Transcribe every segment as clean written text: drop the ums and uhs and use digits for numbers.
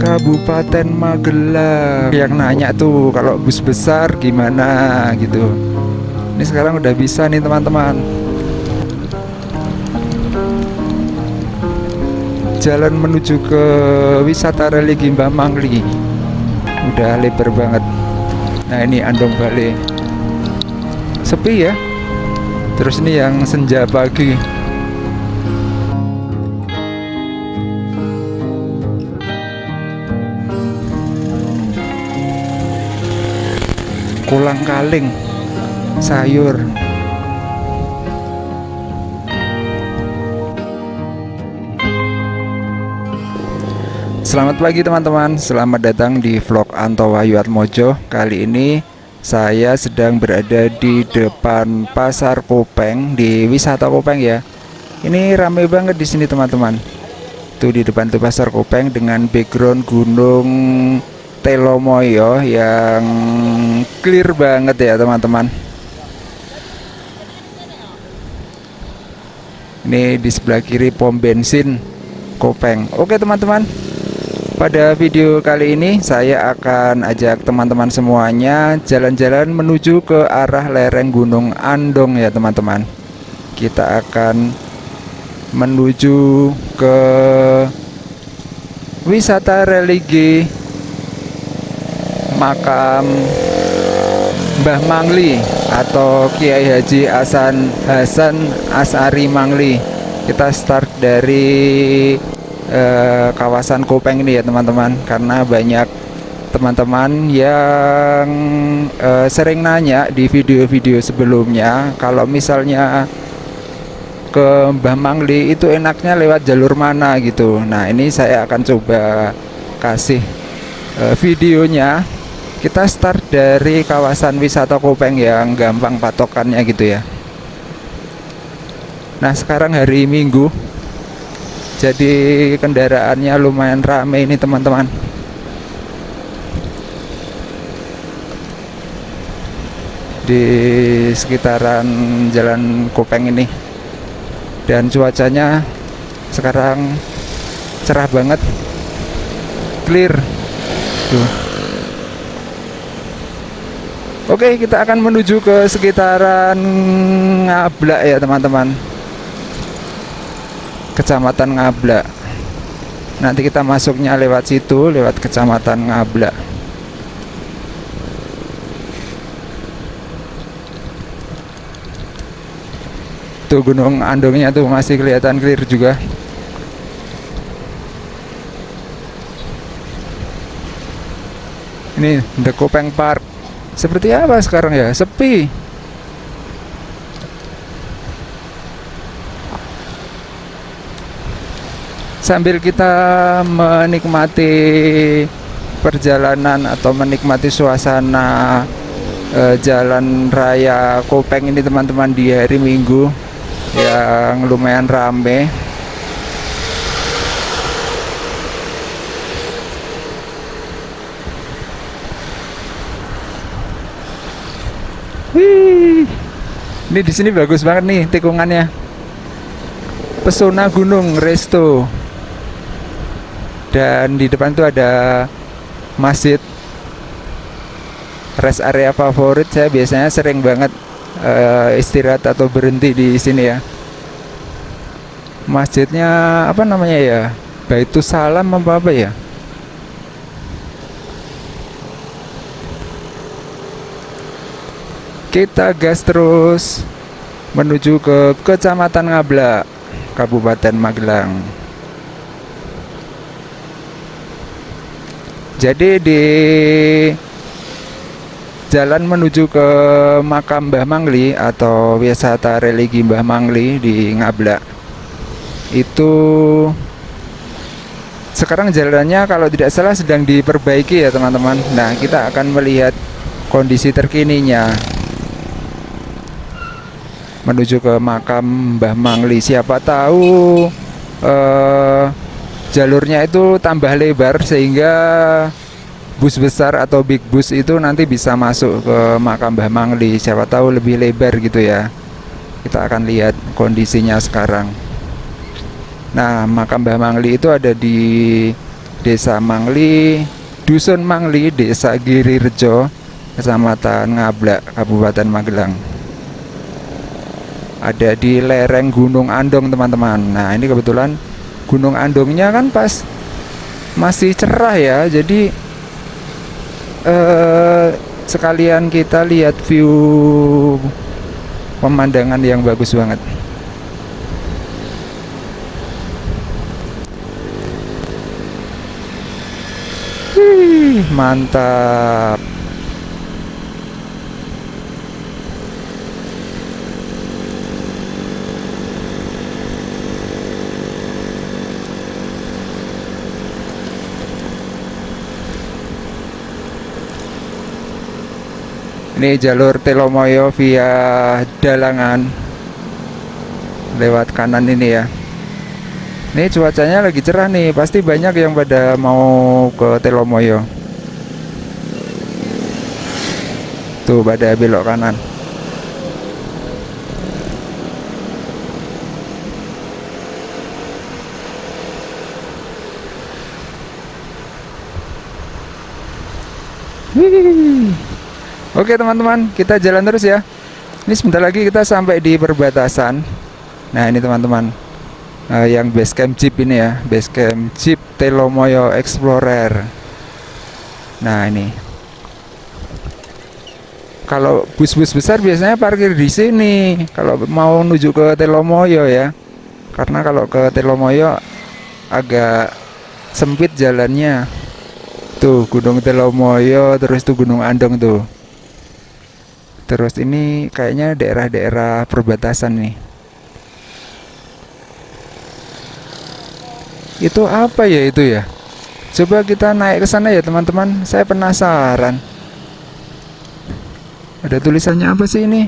Kabupaten Magelang. Yang nanya tuh kalau bus besar gimana gitu. Ini sekarang udah bisa nih teman-teman. Jalan menuju ke wisata religi Mbah Mangli udah lebar banget. Nah ini Andong Bale, sepi ya. Terus ini yang senja pagi. Kolang kaling sayur. Selamat pagi teman-teman, selamat datang di vlog Anto Wahyu Atmojo. Kali ini saya sedang berada di depan Pasar Kopeng, di wisata Kopeng ya. Ini ramai banget di sini teman-teman. Tuh di depan tuh Pasar Kopeng dengan background Gunung Telomoyo yang clear banget ya teman-teman. Ini di sebelah kiri pom bensin Kopeng. Oke teman-teman, pada video kali ini saya akan ajak teman-teman semuanya jalan-jalan menuju ke arah lereng Gunung Andong ya teman-teman. Kita akan menuju ke wisata religi makam Mbah Mangli atau Kiai Haji Hasan As'ari Mangli. Kita start dari kawasan Kopeng ini ya teman-teman, karena banyak teman-teman yang sering nanya di video-video sebelumnya kalau misalnya ke Mbah Mangli itu enaknya lewat jalur mana gitu. Nah ini saya akan coba kasih videonya. Kita start dari kawasan wisata Kopeng yang gampang patokannya gitu ya. Nah sekarang hari Minggu, jadi kendaraannya lumayan ramai ini teman-teman. Di sekitaran jalan Kopeng ini. Dan cuacanya sekarang cerah banget, clear tuh. Oke, kita akan menuju ke sekitaran Ngablak ya teman-teman, Kecamatan Ngablak. Nanti kita masuknya lewat situ, lewat Kecamatan Ngablak. Tuh Gunung Andongnya tuh masih kelihatan clear juga. Ini The Kopeng Park. Seperti apa sekarang ya? Sepi. Sambil kita menikmati perjalanan atau menikmati suasana jalan raya Kopeng ini teman-teman di hari Minggu yang lumayan rame. Wih, ini di sini bagus banget nih tikungannya. Pesona Gunung Resto. Dan di depan tuh ada masjid, rest area favorit. Saya biasanya sering banget istirahat atau berhenti di sini ya. Masjidnya apa namanya ya? Baitus Salam apa ya? Kita gas terus menuju ke Kecamatan Ngablak, Kabupaten Magelang. Jadi di jalan menuju ke makam Mbah Mangli atau wisata religi Mbah Mangli di Ngablak itu sekarang jalannya kalau tidak salah sedang diperbaiki ya teman-teman. Nah kita akan melihat kondisi terkininya menuju ke makam Mbah Mangli. Siapa tahu jalurnya itu tambah lebar sehingga bus besar atau big bus itu nanti bisa masuk ke makam Mbah Mangli. Siapa tahu lebih lebar gitu ya. Kita akan lihat kondisinya sekarang. Nah makam Mbah Mangli itu ada di Desa Mangli, Dusun Mangli, Desa Girirejo, Kecamatan Ngablak, Kabupaten Magelang. Ada di lereng Gunung Andong, teman-teman. Nah, ini kebetulan Gunung Andongnya kan pas masih cerah ya, jadi sekalian kita lihat view pemandangan yang bagus banget. Mantap. Ini jalur Telomoyo via Dalangan, lewat kanan ini ya. Ini cuacanya lagi cerah nih, pasti banyak yang pada mau ke Telomoyo. Tuh pada belok kanan. Oke teman-teman, kita jalan terus ya. Ini sebentar lagi kita sampai di perbatasan. Nah ini teman-teman, yang base camp Jeep ini ya, base camp Jeep Telomoyo Explorer. Nah ini, kalau bus-bus besar biasanya parkir di sini kalau mau menuju ke Telomoyo ya, karena kalau ke Telomoyo agak sempit jalannya. Tuh Gunung Telomoyo, terus tuh Gunung Andong tuh. Terus ini kayaknya daerah-daerah perbatasan nih. Itu apa ya itu ya? Coba kita naik ke sana ya teman-teman. Saya penasaran. Ada tulisannya apa sih ini?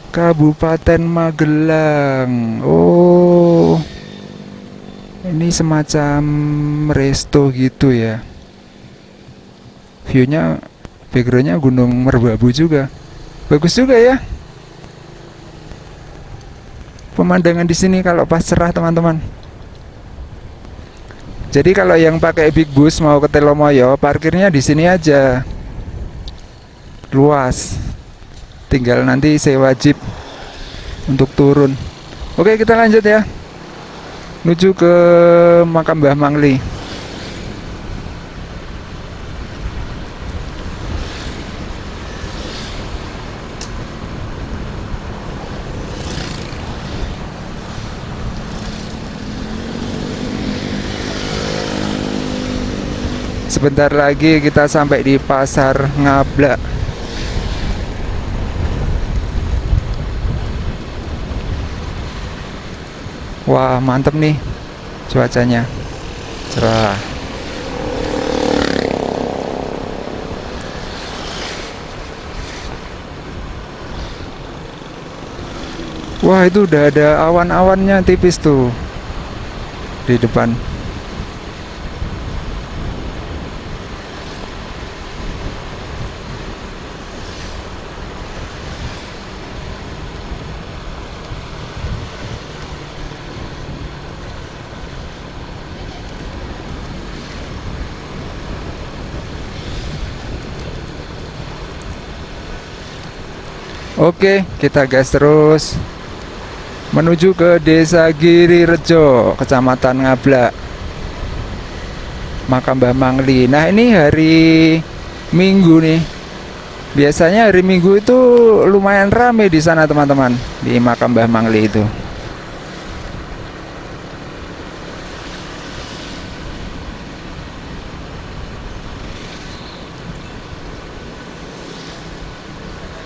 Kabupaten Magelang. Oh, ini semacam resto gitu ya. Viewnya, backgroundnya Gunung Merbabu juga. Bagus juga ya pemandangan di sini kalau pas cerah teman-teman. Jadi kalau yang pakai big bus mau ke Telomoyo, parkirnya di sini aja, luas. Tinggal nanti sewa jeep untuk turun. Oke kita lanjut ya, menuju ke makam Mbah Mangli. Sebentar lagi kita sampai di Pasar Ngablak. Wah mantep nih cuacanya, cerah. Wah itu udah ada awan-awannya tipis tuh di depan. Oke, kita gas terus menuju ke Desa Girirejo, Kecamatan Ngablak, makam Mbah Mangli. Nah, ini hari Minggu nih. Biasanya hari Minggu itu lumayan rame di sana, teman-teman, di makam Mbah Mangli itu.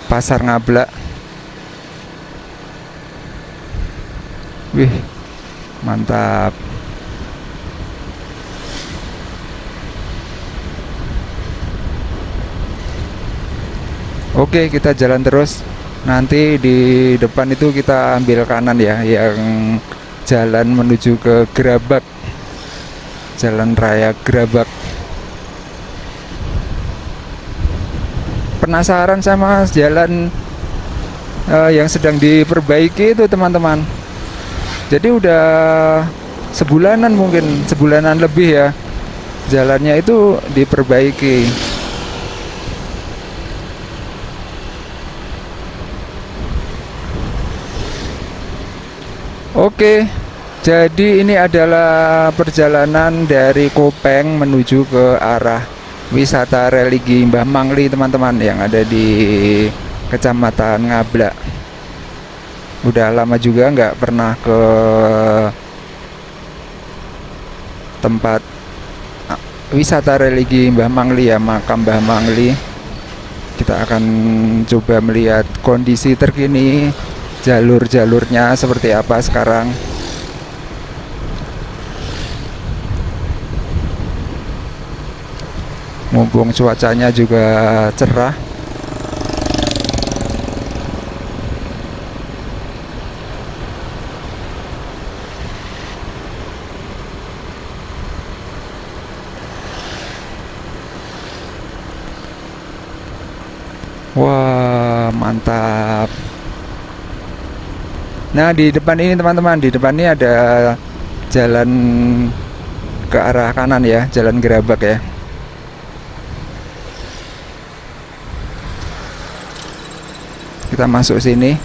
Pasar Ngablak. Wih, mantap. Oke, kita jalan terus. Nanti di depan itu kita ambil kanan ya, yang jalan menuju ke Gerabak. Jalan Raya Gerabak. Penasaran sama jalan yang sedang diperbaiki itu teman-teman. Jadi udah sebulanan, mungkin sebulanan lebih ya, jalannya itu diperbaiki. Oke, jadi ini adalah perjalanan dari Kopeng menuju ke arah wisata religi Mbah Mangli, teman-teman, yang ada di Kecamatan Ngablak. Udah lama juga nggak pernah ke tempat wisata religi Mbah Mangli ya, makam Mbah Mangli. Kita akan coba melihat kondisi terkini, jalur-jalurnya seperti apa sekarang. Mumpung cuacanya juga cerah. Wah, mantap. Nah, di depan ini teman-teman, di depan ini ada jalan ke arah kanan ya, jalan gerabak ya. Kita masuk sini.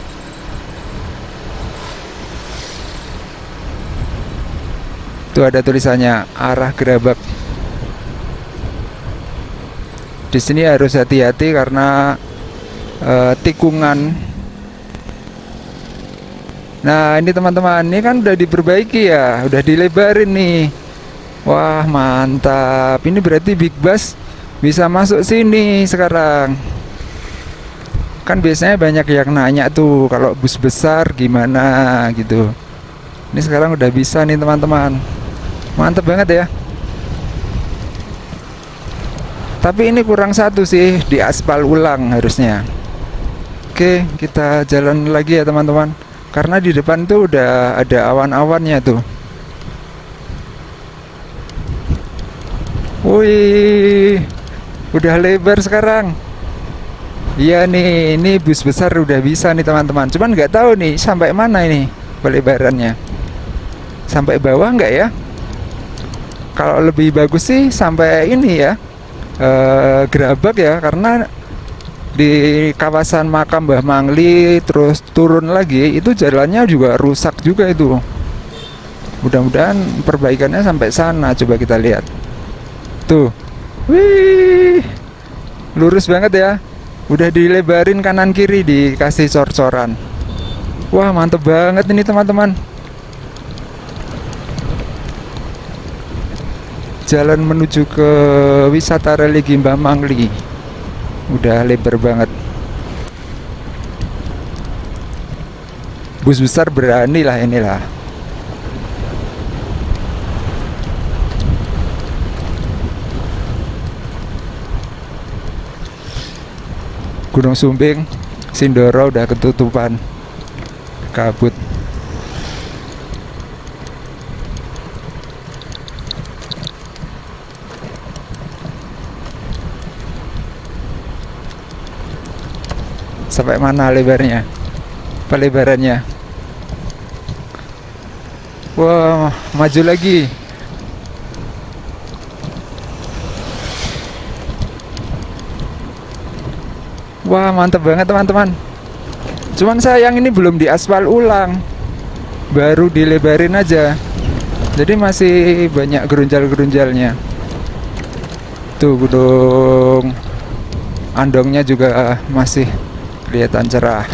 Itu ada tulisannya arah gerabak. Di sini harus hati-hati karena tikungan. Nah, ini teman-teman, ini kan udah diperbaiki ya, udah dilebarin nih. Wah, mantap. Ini berarti Big Bus bisa masuk sini sekarang. Kan biasanya banyak yang nanya tuh, kalau bus besar gimana gitu. Ini sekarang udah bisa nih teman-teman. Mantap banget ya. Tapi ini kurang satu sih, di aspal ulang harusnya. Oke, kita jalan lagi ya teman-teman. Karena di depan tuh udah ada awan-awannya tuh. Wih, udah lebar sekarang. Iya nih, ini bus besar udah bisa nih teman-teman. Cuman nggak tahu nih sampai mana ini pelebarannya. Sampai bawah nggak ya? Kalau lebih bagus sih sampai ini ya, gerabak ya, karena di kawasan makam Mbah Mangli terus turun lagi itu jalannya juga rusak juga itu. Mudah-mudahan perbaikannya sampai sana. Coba kita lihat tuh, wih, lurus banget ya, udah dilebarin kanan kiri, dikasih cor-coran. Wah, mantep banget ini teman-teman. Jalan menuju ke wisata religi Mbah Mangli udah lebar banget. Bus besar berani lah inilah. Gunung Sumbing, Sindoro udah ketutupan kabut. Sampai mana lebarnya? Pelebarannya. Wah, maju lagi. Wah, mantap banget teman-teman. Cuman sayang ini belum diaspal ulang, baru dilebarin aja. Jadi masih banyak gerunjal-gerunjalnya. Tuh, gunung Andongnya juga masih kelihatan cerah.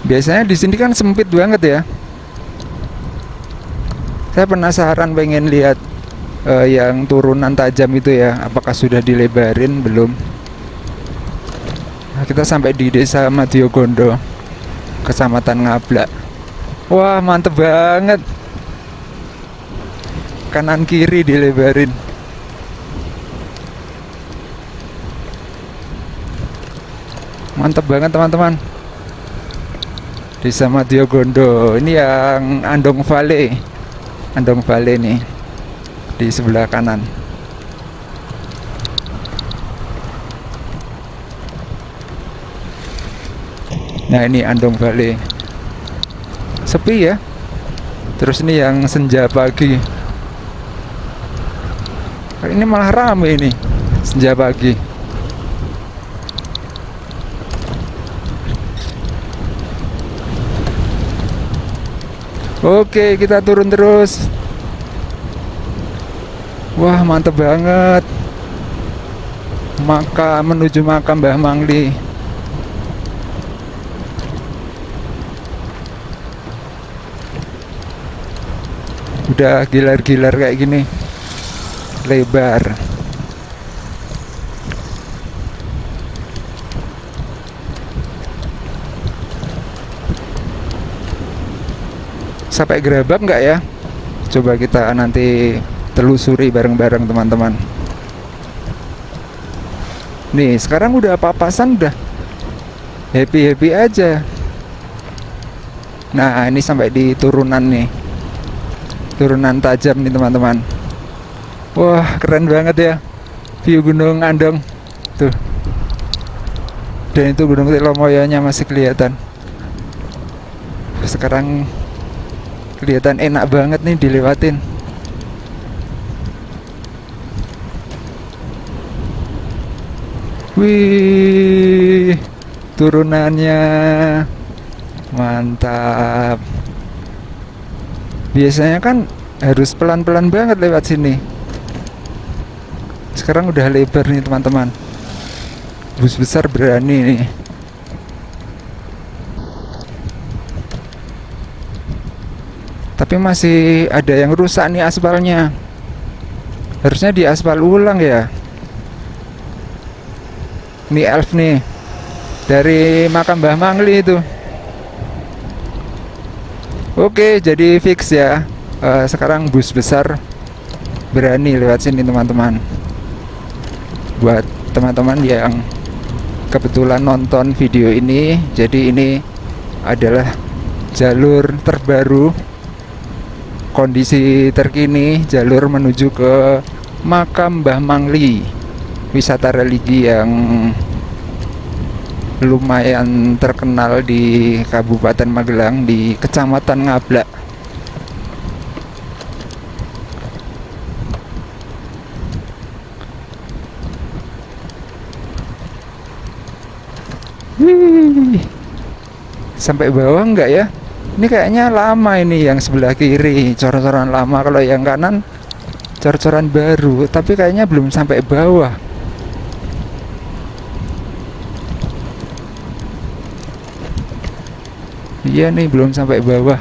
Biasanya di sini kan sempit banget ya. Saya penasaran pengen lihat yang turunan tajam itu ya, apakah sudah dilebarin belum. Nah, kita sampai di Desa Madiogondo, Kecamatan Ngablak. Wah, mantep banget. Kanan kiri dilebarin. Mantep banget teman-teman. Desa Madiogondo, ini yang Andong Valley. Andong Valley nih di sebelah kanan. Nah ini Andong Bale, sepi ya. Terus ini yang senja pagi, ini malah rame ini senja pagi. Oke, kita turun terus. Wah, mantep banget. Menuju makam Mbah Mangli. Udah gilar-gilar kayak gini, lebar. Sampai Gerabak nggak ya? Coba kita nanti telusuri bareng-bareng teman-teman. Nih sekarang udah papasan, udah happy-happy aja. Nah ini sampai di turunan nih, turunan tajam nih teman-teman. Wah keren banget ya view Gunung Andong tuh. Dan itu Gunung Telomoyonya masih kelihatan. Sekarang kelihatan enak banget nih dilewatin. Wih, turunannya mantap. Biasanya kan harus pelan-pelan banget lewat sini. Sekarang udah lebar nih teman-teman. Bus besar berani nih. Tapi masih ada yang rusak nih aspalnya. Harusnya diaspal ulang ya. Ini elf nih dari makam Mbah Mangli itu. Oke, jadi fix ya. Sekarang bus besar berani lewat sini teman-teman. Buat teman-teman yang kebetulan nonton video ini, jadi ini adalah jalur terbaru, kondisi terkini jalur menuju ke makam Mbah Mangli, wisata religi yang lumayan terkenal di Kabupaten Magelang, di Kecamatan Ngablak. Wih, sampai bawah enggak ya? Ini kayaknya lama, ini yang sebelah kiri cor-coran lama, kalau yang kanan cor-coran baru, tapi kayaknya belum sampai bawah. Iya nih, belum sampai bawah.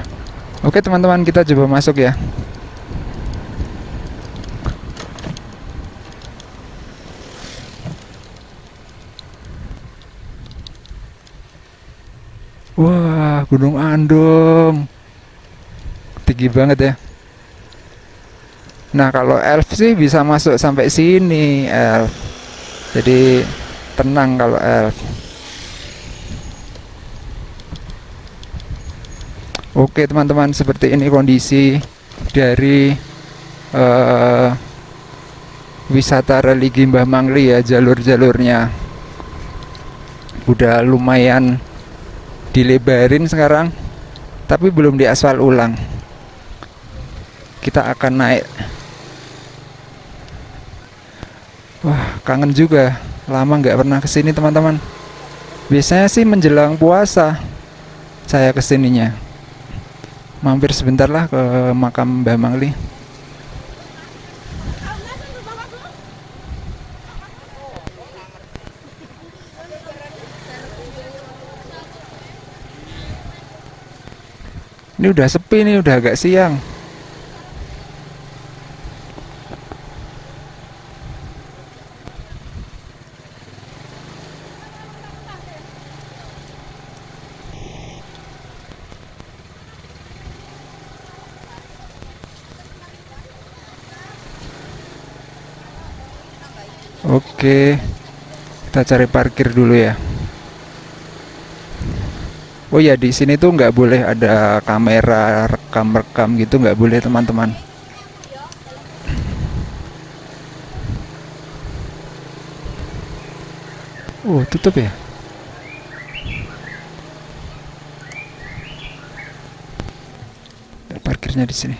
Oke teman-teman, kita coba masuk ya. Wah, Gunung Andong tinggi banget ya. Nah kalau elf sih bisa masuk sampai sini elf, jadi tenang kalau elf. Oke teman-teman, seperti ini kondisi dari wisata religi Mbah Mangli ya. Jalur-jalurnya udah lumayan dilebarin sekarang, tapi belum diaspal ulang. Kita akan naik. Wah kangen juga, lama nggak pernah kesini teman-teman. Biasanya sih menjelang puasa saya kesininya. Mampir sebentar lah ke makam Mbah Mangli. Ini udah sepi nih, udah agak siang. Oke, kita cari parkir dulu ya. Oh ya, di sini tuh nggak boleh ada kamera rekam-rekam gitu, nggak boleh teman-teman. Oh tutup ya. parkirnya di sini.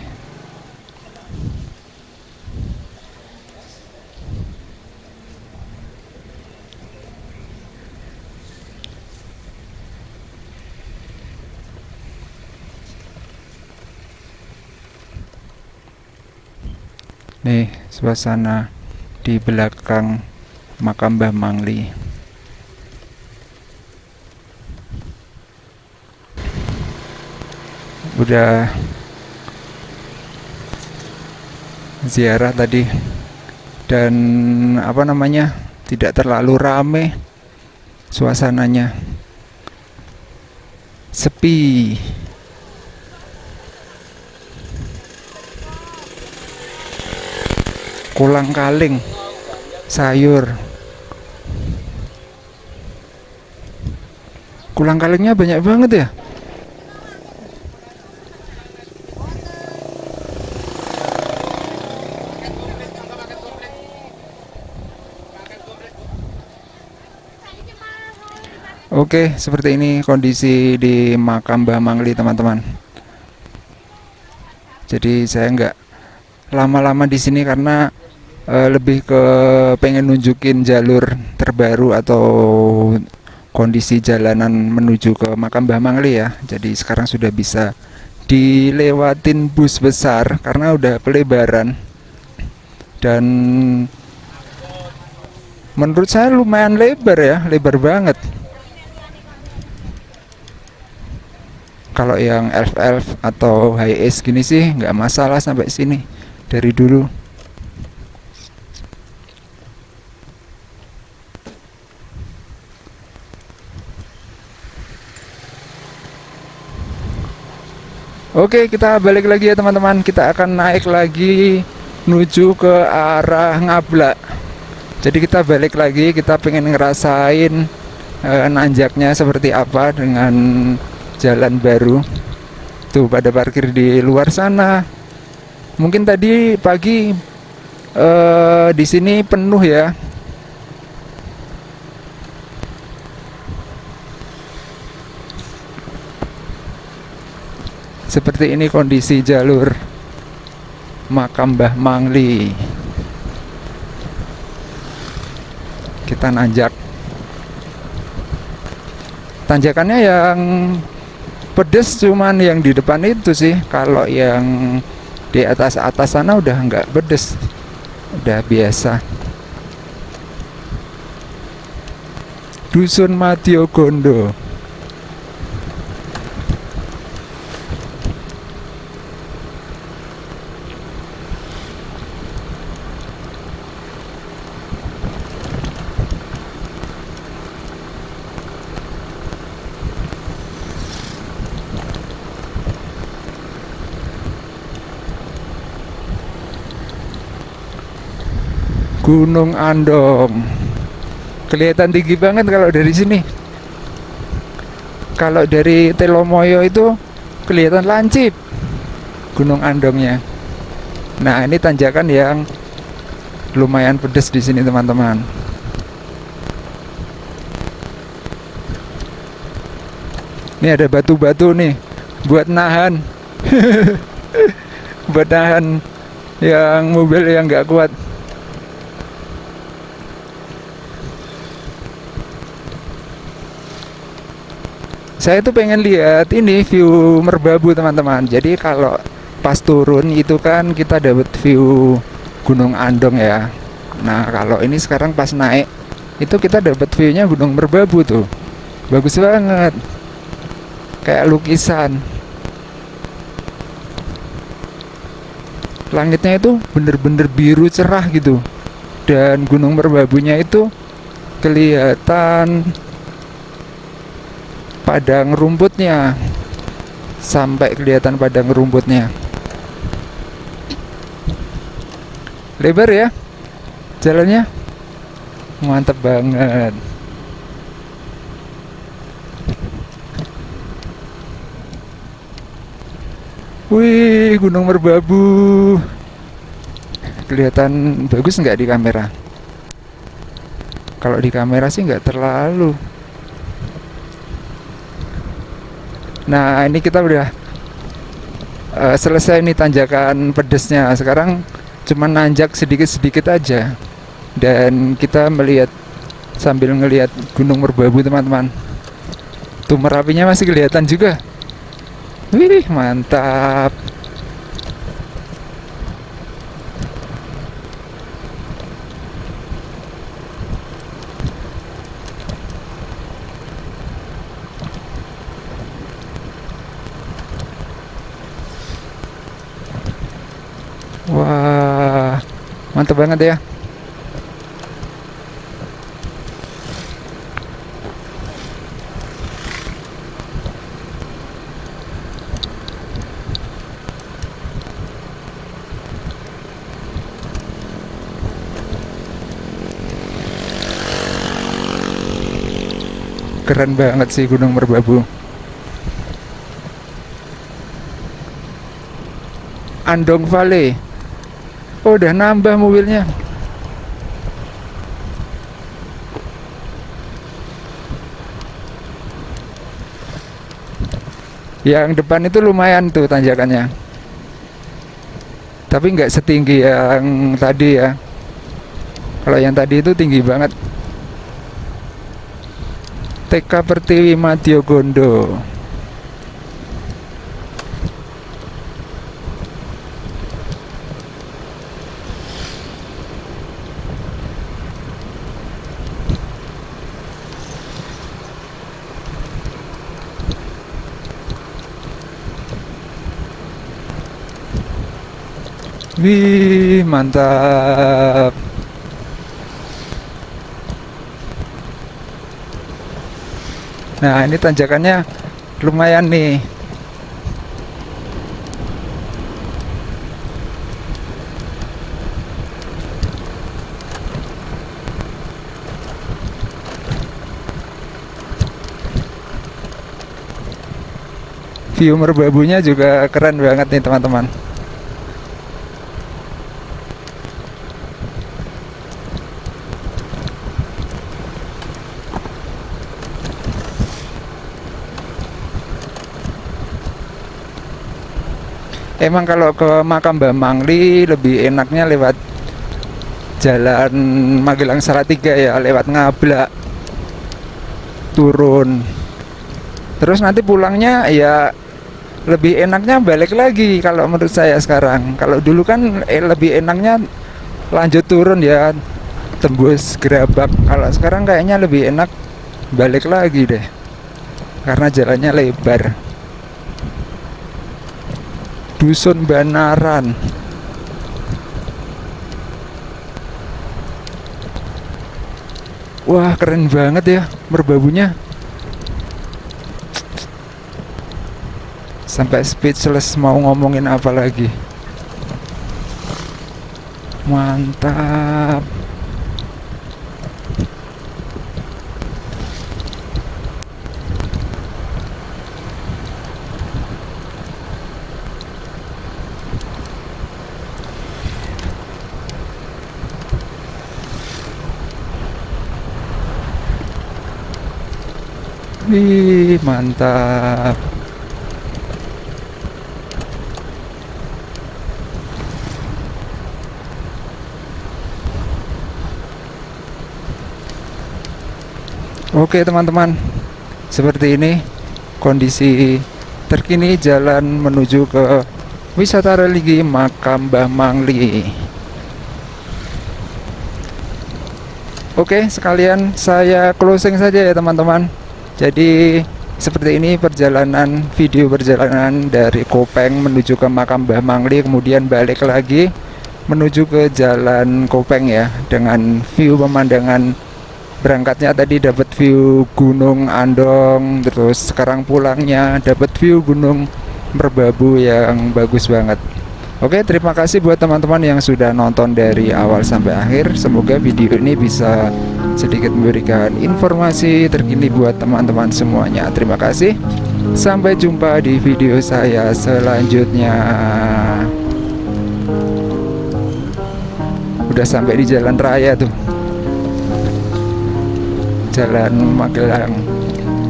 Nih suasana di belakang makam Mbah Mangli. Udah ziarah tadi dan apa namanya, tidak terlalu rame, suasananya sepi. Kolang kaling sayur, kolang kalingnya banyak banget ya. Oke, seperti ini kondisi di makam Mbah Mangli, teman-teman. Jadi saya nggak lama-lama di sini karena lebih ke pengen nunjukin jalur terbaru atau kondisi jalanan menuju ke makam Mbah Mangli ya. Jadi sekarang sudah bisa dilewatin bus besar karena udah pelebaran, dan menurut saya lumayan lebar ya, lebar banget. Kalau yang elf-elf atau high ace gini sih nggak masalah sampai sini dari dulu. Oke, kita balik lagi ya teman-teman. Kita akan naik lagi menuju ke arah Ngablak. Jadi kita balik lagi, kita pengen ngerasain nanjaknya seperti apa dengan jalan baru. Tuh pada parkir di luar sana. Mungkin tadi pagi di sini penuh ya. Seperti ini kondisi jalur makam Mbah Mangli. Kita nanjak. Tanjakannya yang pedes cuman yang di depan itu sih. Kalau yang di atas sana udah nggak pedes, udah biasa. Dusun Madyogondo. Gunung Andong. Kelihatan tinggi banget kalau dari sini. Kalau dari Telomoyo itu kelihatan lancip Gunung Andongnya. Nah, ini tanjakan yang lumayan pedes di sini, teman-teman. Ini ada batu-batu nih buat nahan. Buat nahan yang mobil yang nggak kuat. Saya tuh pengen lihat ini view Merbabu, teman-teman. Jadi kalau pas turun itu kan kita dapat view Gunung Andong ya. Nah, kalau ini sekarang pas naik itu kita dapat view-nya Gunung Merbabu tuh. Bagus banget. Kayak lukisan. Langitnya itu bener-bener biru cerah gitu. Dan Gunung Merbabunya itu kelihatan padang rumputnya, sampai kelihatan padang rumputnya. Lebar ya jalannya, mantap banget. Wih, Gunung Merbabu. Kelihatan bagus nggak di kamera? Kalau di kamera sih nggak terlalu. Nah, ini kita udah selesai nih tanjakan pedesnya. Sekarang cuma nanjak sedikit-sedikit aja, dan kita melihat sambil ngelihat Gunung Merbabu teman-teman. Tuh Merapinya masih kelihatan juga. Wih, mantap. Wah, mantap banget ya. Keren banget sih Gunung Merbabu. Andong Valley. Oh, udah nambah mobilnya. Yang depan itu lumayan tuh tanjakannya, tapi nggak setinggi yang tadi ya. Kalau yang tadi itu tinggi banget. TK Pertiwi Madyogondo. Wih, mantap. Nah, ini tanjakannya lumayan nih. View Merbabunya juga keren banget nih teman-teman. Emang kalau ke makam Mbah Mangli lebih enaknya lewat jalan Magelang Salatiga ya, lewat Ngablak turun. Terus nanti pulangnya ya lebih enaknya balik lagi kalau menurut saya sekarang. Kalau dulu kan lebih enaknya lanjut turun ya, tembus Gerabak. Kalau sekarang kayaknya lebih enak balik lagi deh, karena jalannya lebar. Dusun Banaran. Wah, keren banget ya Merbabunya. Sampai speechless mau ngomongin apa lagi. Mantap. Wih, mantap. Oke teman-teman, seperti ini kondisi terkini jalan menuju ke wisata religi makam Mbah Mangli. Oke, sekalian saya closing saja ya teman-teman. Jadi seperti ini video perjalanan dari Kopeng menuju ke makam Mbah Mangli, kemudian balik lagi menuju ke jalan Kopeng ya, dengan view pemandangan. Berangkatnya tadi dapat view Gunung Andong, terus sekarang pulangnya dapat view Gunung Merbabu yang bagus banget. Oke, terima kasih buat teman-teman yang sudah nonton dari awal sampai akhir. Semoga video ini bisa sedikit memberikan informasi terkini buat teman-teman semuanya. Terima kasih. Sampai jumpa di video saya selanjutnya. Udah sampai di jalan raya tuh, Jalan Magelang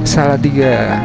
Salatiga.